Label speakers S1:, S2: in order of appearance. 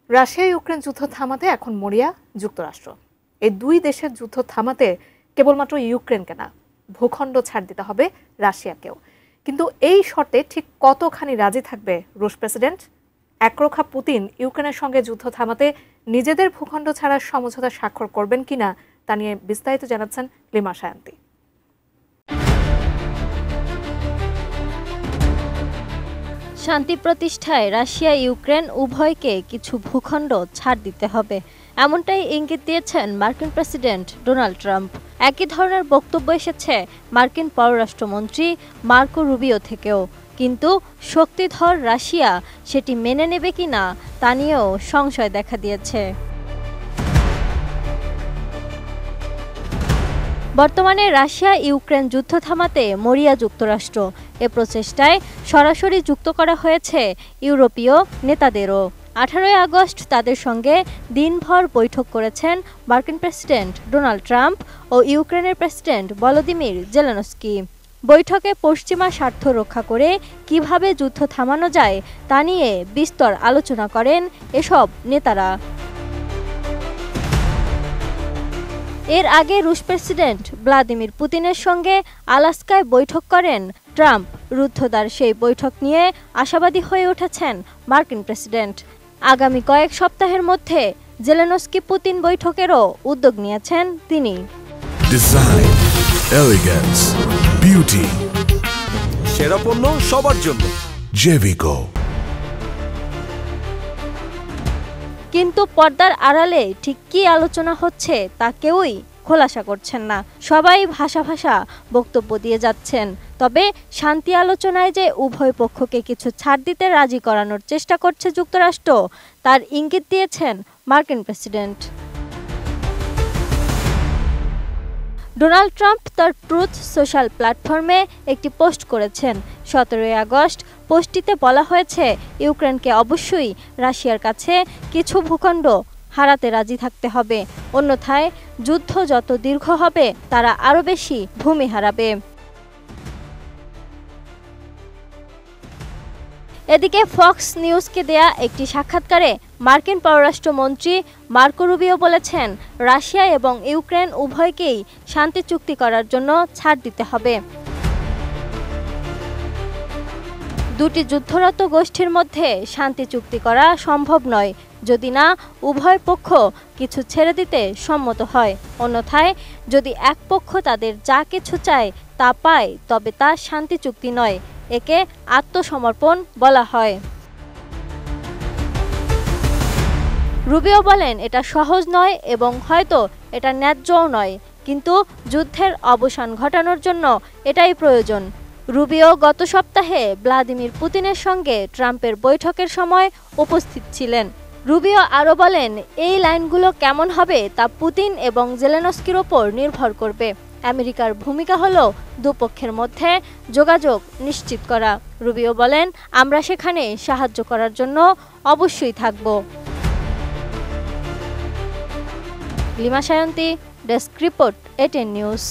S1: Russia Ukraine যুদ্ধ থামাতে এখন মরিয়া যুক্তরাষ্ট্র। এই দুই দেশের যুদ্ধ থামাতে কেবলমাত্র ইউক্রেনকে না, ভূখণ্ড ছাড় দিতে হবে রাশিয়াকেও। কিন্তু এই শর্তে ঠিক কতখানি রাজি থাকবে রুশ প্রেসিডেন্ট? একরোখা পুতিন ইউক্রেনের সঙ্গে যুদ্ধ থামাতে নিজেদের ভূখণ্ড ছাড়ার সমঝোতা স্বাক্ষর করবেন কিনা তা নিয়ে বিস্তারিত জানাচ্ছেন লিমা সায়ন্তী।
S2: শান্তি প্রতিষ্ঠায় রাশিয়া ইউক্রেন উভয়কে কিছু ভূখণ্ড ছাড় দিতে হবে, এমনটাই ইঙ্গিত দিয়েছেন মার্কিন প্রেসিডেন্ট ডোনাল্ড ট্রাম্প। একই ধরনের বক্তব্য এসেছে মার্কিন পররাষ্ট্রমন্ত্রী মার্কো রুবিও থেকেও। কিন্তু শক্তিধর রাশিয়া সেটি মেনে নেবে কিনা তা নিয়েও সংশয় দেখা দিয়েছে। বর্তমানে রাশিয়া ইউক্রেন যুদ্ধ থামাতে মরিয়া যুক্তরাষ্ট্র। এ প্রচেষ্টায় সরাসরি যুক্ত করা হয়েছে ইউরোপীয় নেতাদেরও। 18 আগস্ট তাদের সঙ্গে দিনভর বৈঠক করেছেন মার্কিন প্রেসিডেন্ট ডোনাল্ড ট্রাম্প ও ইউক্রেনের প্রেসিডেন্ট ভলোদিমির জেলেনস্কি। বৈঠকে পশ্চিমা স্বার্থ রক্ষা করে কিভাবে যুদ্ধ থামানো যায় তা নিয়ে বিস্তর আলোচনা করেন এসব নেতারা। এর আগে রুশ প্রেসিডেন্ট ভ্লাদিমির পুতিনের সঙ্গে আলাস্কায় বৈঠক করেন ট্রাম্প। রুদ্ধদ্বার সেই বৈঠক নিয়ে আশাবাদী হয়ে উঠেছেন মার্কিন প্রেসিডেন্ট। আগামী কয়েক সপ্তাহের মধ্যে জেলেনস্কি পুতিন বৈঠকেরও উদ্যোগ নিয়েছেন তিনি।
S3: ডিজাইন, এলিগেন্স, বিউটি, সেরা পণ্য সবার জন্য জেভিকো।
S2: কিন্তু পর্দার আড়ালে ঠিক কী আলোচনা হচ্ছে তা কেউই খোলাসা করছেন না। সবাই ভাষা বক্তব্য দিয়ে যাচ্ছেন। তবে শান্তি আলোচনায় যে উভয় পক্ষকে কিছু ছাড় দিতে রাজি করানোর চেষ্টা করছে যুক্তরাষ্ট্র, তার ইঙ্গিত দিয়েছেন মার্কিন প্রেসিডেন্ট। ডোনাল্ড ট্রাম্প তার ট্রুথ সোশ্যাল প্ল্যাটফর্মে একটি পোস্ট করেছেন। 17 আগস্ট পোস্টটিতে বলা হয়েছে, ইউক্রেনকে অবশ্যই রাশিয়ার কাছে কিছু ভূখণ্ড হারাতে রাজি থাকতে হবে, অন্যথায় যুদ্ধ যত দীর্ঘ হবে তারা আরও বেশি ভূমি হারাবে। এদিকে ফক্স নিউজকে দেয়া একটি সাক্ষাৎকারে মার্কিন পররাষ্ট্রমন্ত্রী মার্কো রুবিও বলেছেন, রাশিয়া এবং ইউক্রেন উভয়কেই শান্তি চুক্তি করার জন্য ছাড় দিতে হবে। দুটি যুদ্ধরত গোষ্ঠীর মধ্যে শান্তি চুক্তি করা সম্ভব নয় যদি না উভয় পক্ষ কিছু ছেড়ে দিতে সম্মত হয়। অন্যথায় যদি এক পক্ষ তাদের যা কিছু চায় তা পায়, তবে তা শান্তি চুক্তি নয়, একে আত্মসমর্পণ বলা হয়। রুবিও বলেন, এটা সহজ নয় এবং হয়তো এটা ন্যায্যও নয়, কিন্তু যুদ্ধের অবসান ঘটানোর জন্য এটাই প্রয়োজন। রুবিও গত সপ্তাহে ভ্লাদিমির পুতিনের সঙ্গে ট্রাম্পের বৈঠকের সময় উপস্থিত ছিলেন। রুবিও আরও বলেন, এই লাইনগুলো কেমন হবে তা পুতিন এবং জেলেনস্কির ওপর নির্ভর করবে। আমেরিকার ভূমিকা হলো দুপক্ষের মধ্যে যোগাযোগ নিশ্চিত করা। রুবিও বলেন, আমরা সেখানে সাহায্য করার জন্য অবশ্যই থাকব। Lima Sayanti, desk report, ATN news.